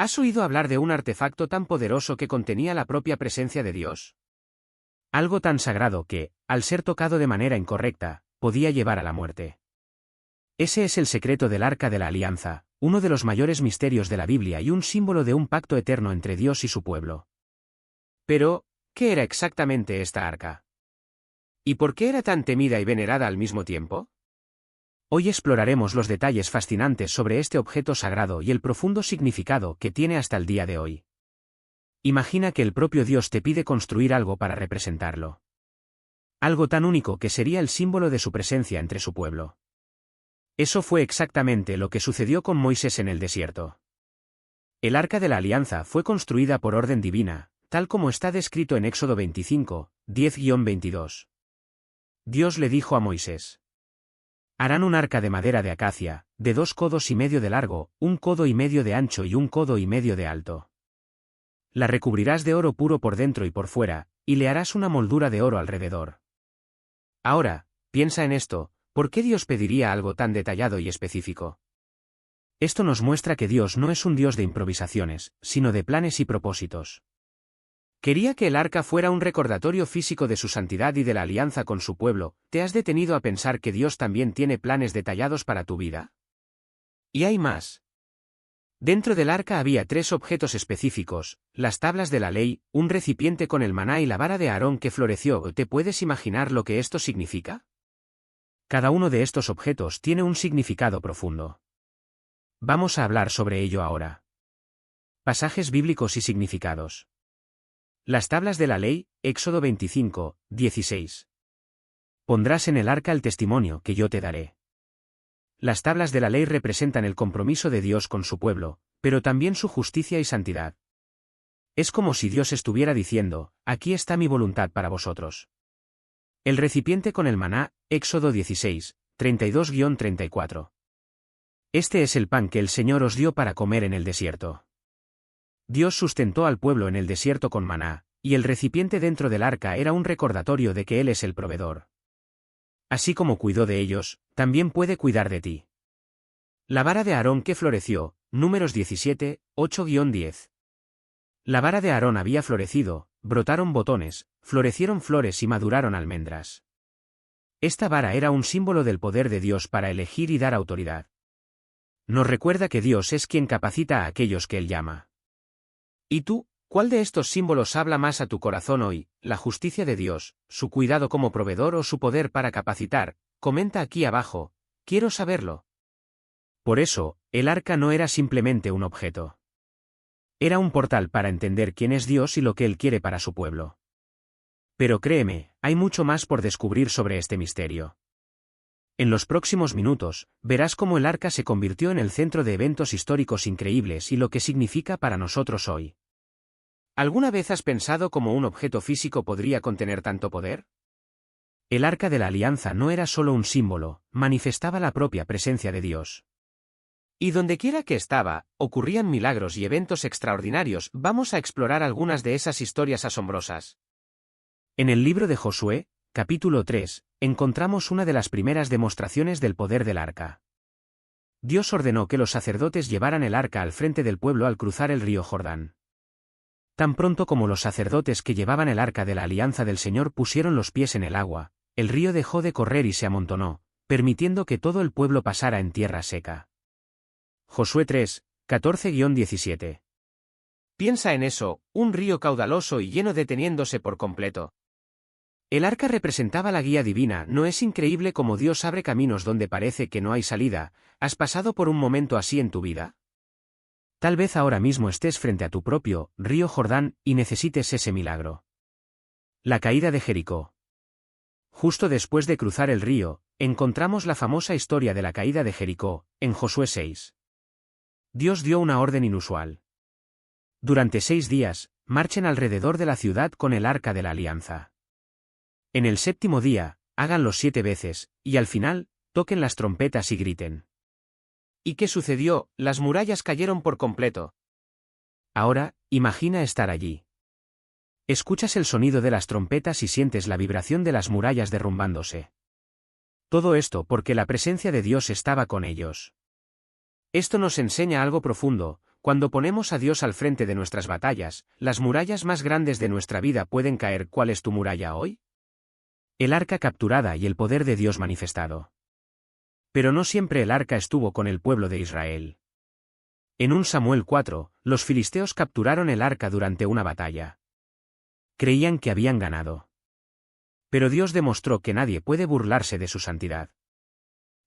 ¿Has oído hablar de un artefacto tan poderoso que contenía la propia presencia de Dios? Algo tan sagrado que, al ser tocado de manera incorrecta, podía llevar a la muerte. Ese es el secreto del Arca de la Alianza, uno de los mayores misterios de la Biblia y un símbolo de un pacto eterno entre Dios y su pueblo. Pero, ¿qué era exactamente esta arca? ¿Y por qué era tan temida y venerada al mismo tiempo? Hoy exploraremos los detalles fascinantes sobre este objeto sagrado y el profundo significado que tiene hasta el día de hoy. Imagina que el propio Dios te pide construir algo para representarlo. Algo tan único que sería el símbolo de su presencia entre su pueblo. Eso fue exactamente lo que sucedió con Moisés en el desierto. El Arca de la Alianza fue construida por orden divina, tal como está descrito en Éxodo 25, 10-22. Dios le dijo a Moisés: harán un arca de madera de acacia, de 2 codos y medio de largo, 1 codo y medio de ancho y 1 codo y medio de alto. La recubrirás de oro puro por dentro y por fuera, y le harás una moldura de oro alrededor. Ahora, piensa en esto, ¿por qué Dios pediría algo tan detallado y específico? Esto nos muestra que Dios no es un Dios de improvisaciones, sino de planes y propósitos. Quería que el arca fuera un recordatorio físico de su santidad y de la alianza con su pueblo. ¿Te has detenido a pensar que Dios también tiene planes detallados para tu vida? Y hay más. Dentro del arca había 3 objetos específicos: las tablas de la ley, un recipiente con el maná y la vara de Aarón que floreció. ¿Te puedes imaginar lo que esto significa? Cada uno de estos objetos tiene un significado profundo. Vamos a hablar sobre ello ahora. Pasajes bíblicos y significados. Las tablas de la ley, Éxodo 25, 16. Pondrás en el arca el testimonio que yo te daré. Las tablas de la ley representan el compromiso de Dios con su pueblo, pero también su justicia y santidad. Es como si Dios estuviera diciendo: aquí está mi voluntad para vosotros. El recipiente con el maná, Éxodo 16, 32-34. Este es el pan que el Señor os dio para comer en el desierto. Dios sustentó al pueblo en el desierto con maná, y el recipiente dentro del arca era un recordatorio de que Él es el proveedor. Así como cuidó de ellos, también puede cuidar de ti. La vara de Aarón que floreció, Números 17, 8-10. La vara de Aarón había florecido, brotaron botones, florecieron flores y maduraron almendras. Esta vara era un símbolo del poder de Dios para elegir y dar autoridad. Nos recuerda que Dios es quien capacita a aquellos que Él llama. ¿Y tú, cuál de estos símbolos habla más a tu corazón hoy? ¿La justicia de Dios, su cuidado como proveedor o su poder para capacitar? Comenta aquí abajo, quiero saberlo. Por eso, el arca no era simplemente un objeto. Era un portal para entender quién es Dios y lo que Él quiere para su pueblo. Pero créeme, hay mucho más por descubrir sobre este misterio. En los próximos minutos, verás cómo el arca se convirtió en el centro de eventos históricos increíbles y lo que significa para nosotros hoy. ¿Alguna vez has pensado cómo un objeto físico podría contener tanto poder? El Arca de la Alianza no era solo un símbolo, manifestaba la propia presencia de Dios. Y dondequiera que estaba, ocurrían milagros y eventos extraordinarios. Vamos a explorar algunas de esas historias asombrosas. En el libro de Josué, capítulo 3, encontramos una de las primeras demostraciones del poder del arca. Dios ordenó que los sacerdotes llevaran el arca al frente del pueblo al cruzar el río Jordán. Tan pronto como los sacerdotes que llevaban el arca de la alianza del Señor pusieron los pies en el agua, el río dejó de correr y se amontonó, permitiendo que todo el pueblo pasara en tierra seca. Josué 3, 14-17. Piensa en eso, un río caudaloso y lleno deteniéndose por completo. El arca representaba la guía divina. ¿No es increíble cómo Dios abre caminos donde parece que no hay salida? ¿Has pasado por un momento así en tu vida? Tal vez ahora mismo estés frente a tu propio río Jordán y necesites ese milagro. La caída de Jericó. Justo después de cruzar el río, encontramos la famosa historia de la caída de Jericó, en Josué 6. Dios dio una orden inusual. Durante 6 días, marchen alrededor de la ciudad con el arca de la alianza. En el 7º día, háganlo 7 veces, y al final, toquen las trompetas y griten. ¿Y qué sucedió? Las murallas cayeron por completo. Ahora, imagina estar allí. Escuchas el sonido de las trompetas y sientes la vibración de las murallas derrumbándose. Todo esto porque la presencia de Dios estaba con ellos. Esto nos enseña algo profundo. Cuando ponemos a Dios al frente de nuestras batallas, las murallas más grandes de nuestra vida pueden caer. ¿Cuál es tu muralla hoy? El arca capturada y el poder de Dios manifestado. Pero no siempre el arca estuvo con el pueblo de Israel. En 1 Samuel 4, los filisteos capturaron el arca durante una batalla. Creían que habían ganado. Pero Dios demostró que nadie puede burlarse de su santidad.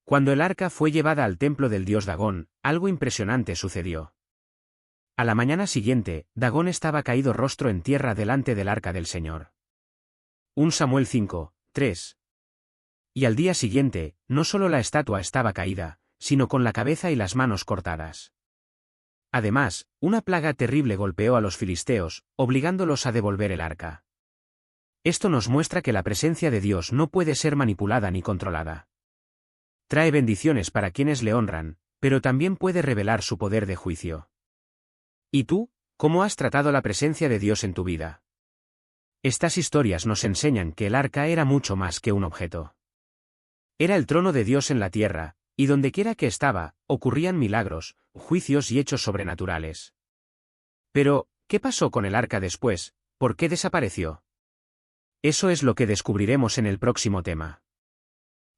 Cuando el arca fue llevada al templo del dios Dagón, algo impresionante sucedió. A la mañana siguiente, Dagón estaba caído rostro en tierra delante del arca del Señor. 1 Samuel 5, 3. Y al día siguiente, no solo la estatua estaba caída, sino con la cabeza y las manos cortadas. Además, una plaga terrible golpeó a los filisteos, obligándolos a devolver el arca. Esto nos muestra que la presencia de Dios no puede ser manipulada ni controlada. Trae bendiciones para quienes le honran, pero también puede revelar su poder de juicio. ¿Y tú, cómo has tratado la presencia de Dios en tu vida? Estas historias nos enseñan que el arca era mucho más que un objeto. Era el trono de Dios en la tierra, y dondequiera que estaba, ocurrían milagros, juicios y hechos sobrenaturales. Pero, ¿qué pasó con el arca después? ¿Por qué desapareció? Eso es lo que descubriremos en el próximo tema.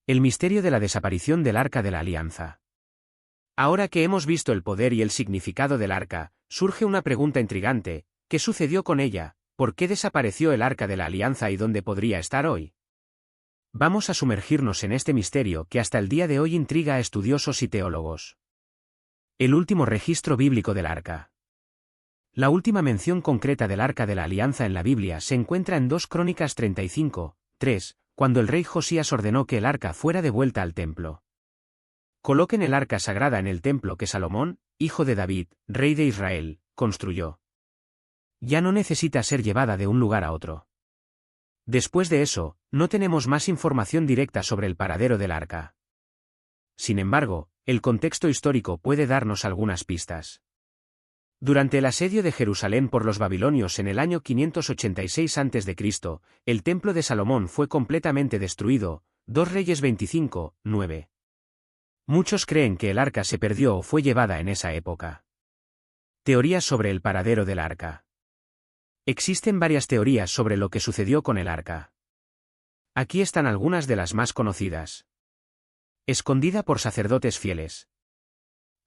El misterio de la desaparición del arca de la alianza. Ahora que hemos visto el poder y el significado del arca, surge una pregunta intrigante: ¿qué sucedió con ella? ¿Por qué desapareció el arca de la alianza y dónde podría estar hoy? Vamos a sumergirnos en este misterio que hasta el día de hoy intriga a estudiosos y teólogos. El último registro bíblico del arca. La última mención concreta del arca de la alianza en la Biblia se encuentra en 2 Crónicas 35, 3, cuando el rey Josías ordenó que el arca fuera devuelta al templo. Coloquen el arca sagrada en el templo que Salomón, hijo de David, rey de Israel, construyó. Ya no necesita ser llevada de un lugar a otro. Después de eso, no tenemos más información directa sobre el paradero del arca. Sin embargo, el contexto histórico puede darnos algunas pistas. Durante el asedio de Jerusalén por los babilonios en el año 586 a.C., el templo de Salomón fue completamente destruido. 2 Reyes 25, 9. Muchos creen que el arca se perdió o fue llevada en esa época. Teorías sobre el paradero del arca. Existen varias teorías sobre lo que sucedió con el arca. Aquí están algunas de las más conocidas. Escondida por sacerdotes fieles.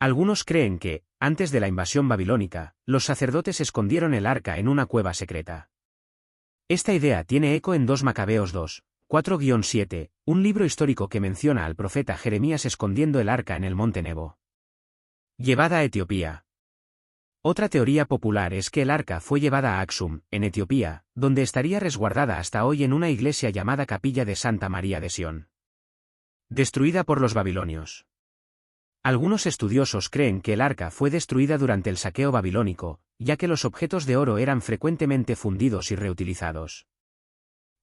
Algunos creen que, antes de la invasión babilónica, los sacerdotes escondieron el arca en una cueva secreta. Esta idea tiene eco en 2 Macabeos 2, 4-7, un libro histórico que menciona al profeta Jeremías escondiendo el arca en el monte Nebo. Llevada a Etiopía. Otra teoría popular es que el arca fue llevada a Aksum, en Etiopía, donde estaría resguardada hasta hoy en una iglesia llamada Capilla de Santa María de Sion. Destruida por los babilonios. Algunos estudiosos creen que el arca fue destruida durante el saqueo babilónico, ya que los objetos de oro eran frecuentemente fundidos y reutilizados.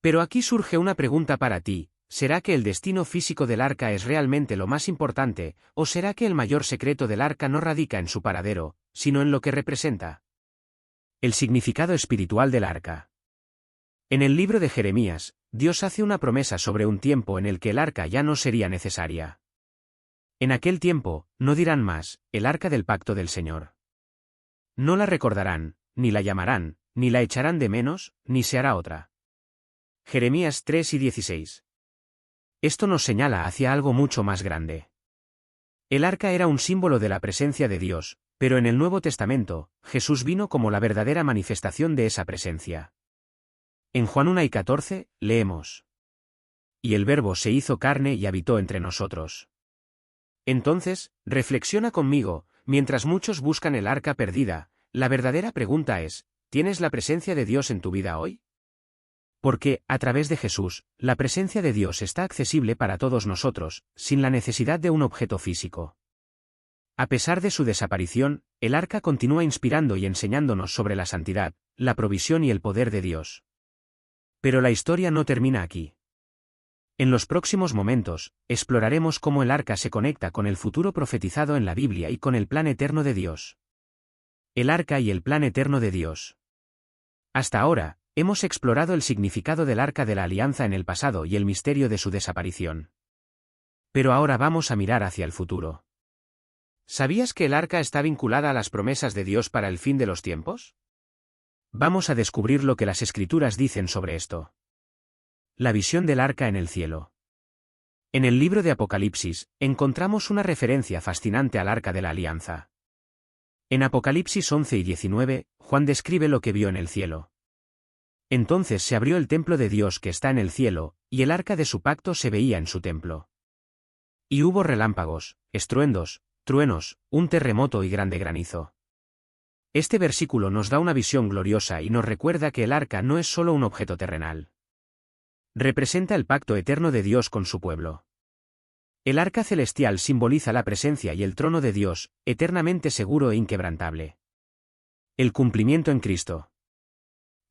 Pero aquí surge una pregunta para ti: ¿será que el destino físico del arca es realmente lo más importante, o será que el mayor secreto del arca no radica en su paradero, sino en lo que representa? El significado espiritual del arca. En el libro de Jeremías, Dios hace una promesa sobre un tiempo en el que el arca ya no sería necesaria. En aquel tiempo, no dirán más, el arca del pacto del Señor. No la recordarán, ni la llamarán, ni la echarán de menos, ni se hará otra. Jeremías 3:16. Esto nos señala hacia algo mucho más grande. El arca era un símbolo de la presencia de Dios, pero en el Nuevo Testamento, Jesús vino como la verdadera manifestación de esa presencia. En Juan 1:14, leemos: Y el Verbo se hizo carne y habitó entre nosotros. Entonces, reflexiona conmigo, mientras muchos buscan el arca perdida, la verdadera pregunta es: ¿tienes la presencia de Dios en tu vida hoy? Porque, a través de Jesús, la presencia de Dios está accesible para todos nosotros, sin la necesidad de un objeto físico. A pesar de su desaparición, el arca continúa inspirando y enseñándonos sobre la santidad, la provisión y el poder de Dios. Pero la historia no termina aquí. En los próximos momentos, exploraremos cómo el arca se conecta con el futuro profetizado en la Biblia y con el plan eterno de Dios. El arca y el plan eterno de Dios. Hasta ahora, hemos explorado el significado del arca de la alianza en el pasado y el misterio de su desaparición. Pero ahora vamos a mirar hacia el futuro. ¿Sabías que el arca está vinculada a las promesas de Dios para el fin de los tiempos? Vamos a descubrir lo que las Escrituras dicen sobre esto. La visión del arca en el cielo. En el libro de Apocalipsis, encontramos una referencia fascinante al arca de la alianza. En Apocalipsis 11 y 19, Juan describe lo que vio en el cielo. Entonces se abrió el templo de Dios que está en el cielo, y el arca de su pacto se veía en su templo. Y hubo relámpagos, estruendos, truenos, un terremoto y grande granizo. Este versículo nos da una visión gloriosa y nos recuerda que el arca no es solo un objeto terrenal. Representa el pacto eterno de Dios con su pueblo. El arca celestial simboliza la presencia y el trono de Dios, eternamente seguro e inquebrantable. El cumplimiento en Cristo.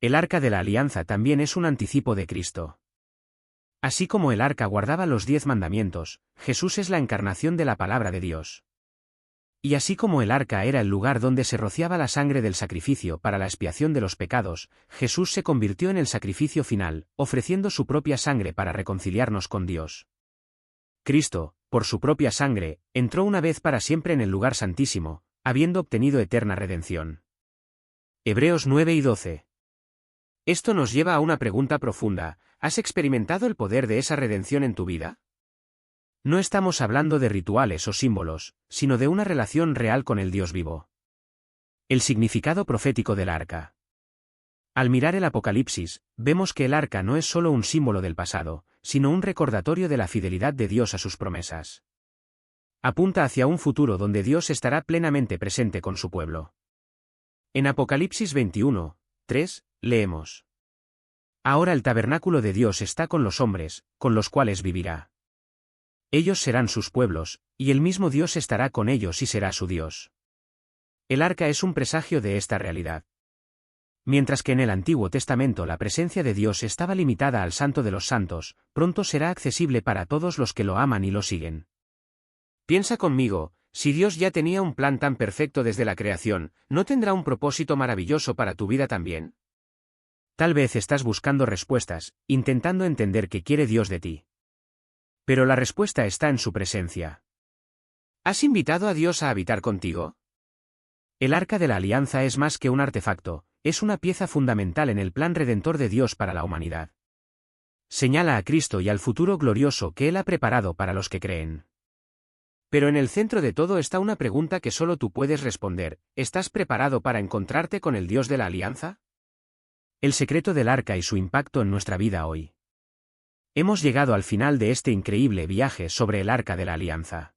El arca de la alianza también es un anticipo de Cristo. Así como el arca guardaba los 10 mandamientos, Jesús es la encarnación de la palabra de Dios. Y así como el arca era el lugar donde se rociaba la sangre del sacrificio para la expiación de los pecados, Jesús se convirtió en el sacrificio final, ofreciendo su propia sangre para reconciliarnos con Dios. Cristo, por su propia sangre, entró una vez para siempre en el lugar santísimo, habiendo obtenido eterna redención. Hebreos 9 y 12. Esto nos lleva a una pregunta profunda: ¿has experimentado el poder de esa redención en tu vida? No estamos hablando de rituales o símbolos, sino de una relación real con el Dios vivo. El significado profético del arca. Al mirar el Apocalipsis, vemos que el arca no es solo un símbolo del pasado, sino un recordatorio de la fidelidad de Dios a sus promesas. Apunta hacia un futuro donde Dios estará plenamente presente con su pueblo. En Apocalipsis 21, 3, leemos: Ahora el tabernáculo de Dios está con los hombres, con los cuales vivirá. Ellos serán sus pueblos, y el mismo Dios estará con ellos y será su Dios. El arca es un presagio de esta realidad. Mientras que en el Antiguo Testamento la presencia de Dios estaba limitada al Santo de los Santos, pronto será accesible para todos los que lo aman y lo siguen. Piensa conmigo, si Dios ya tenía un plan tan perfecto desde la creación, ¿no tendrá un propósito maravilloso para tu vida también? Tal vez estás buscando respuestas, intentando entender qué quiere Dios de ti. Pero la respuesta está en su presencia. ¿Has invitado a Dios a habitar contigo? El arca de la alianza es más que un artefacto, es una pieza fundamental en el plan redentor de Dios para la humanidad. Señala a Cristo y al futuro glorioso que Él ha preparado para los que creen. Pero en el centro de todo está una pregunta que solo tú puedes responder: ¿estás preparado para encontrarte con el Dios de la alianza? El secreto del arca y su impacto en nuestra vida hoy. Hemos llegado al final de este increíble viaje sobre el arca de la alianza.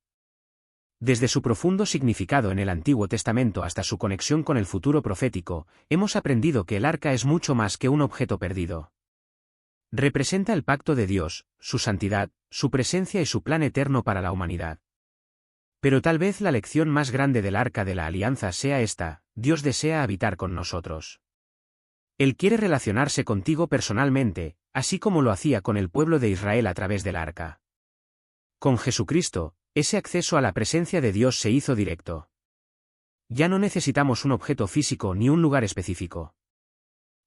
Desde su profundo significado en el Antiguo Testamento hasta su conexión con el futuro profético, hemos aprendido que el arca es mucho más que un objeto perdido. Representa el pacto de Dios, su santidad, su presencia y su plan eterno para la humanidad. Pero tal vez la lección más grande del arca de la alianza sea esta: Dios desea habitar con nosotros. Él quiere relacionarse contigo personalmente, así como lo hacía con el pueblo de Israel a través del arca. Con Jesucristo, ese acceso a la presencia de Dios se hizo directo. Ya no necesitamos un objeto físico ni un lugar específico.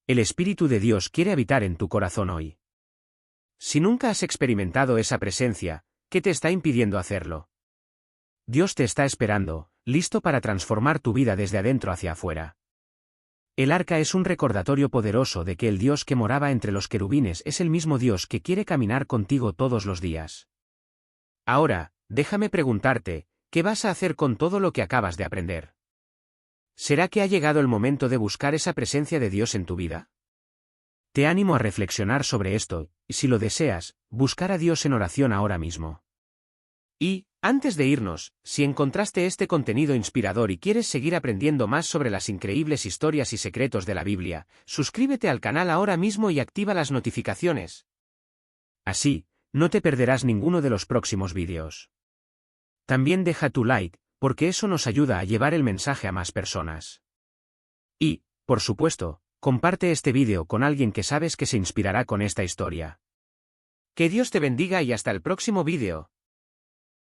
El Espíritu de Dios quiere habitar en tu corazón hoy. Si nunca has experimentado esa presencia, ¿qué te está impidiendo hacerlo? Dios te está esperando, listo para transformar tu vida desde adentro hacia afuera. El arca es un recordatorio poderoso de que el Dios que moraba entre los querubines es el mismo Dios que quiere caminar contigo todos los días. Ahora, déjame preguntarte, ¿qué vas a hacer con todo lo que acabas de aprender? ¿Será que ha llegado el momento de buscar esa presencia de Dios en tu vida? Te animo a reflexionar sobre esto, y si lo deseas, buscar a Dios en oración ahora mismo. Y, antes de irnos, si encontraste este contenido inspirador y quieres seguir aprendiendo más sobre las increíbles historias y secretos de la Biblia, suscríbete al canal ahora mismo y activa las notificaciones. Así, no te perderás ninguno de los próximos vídeos. También deja tu like, porque eso nos ayuda a llevar el mensaje a más personas. Y, por supuesto, comparte este vídeo con alguien que sabes que se inspirará con esta historia. Que Dios te bendiga y hasta el próximo vídeo.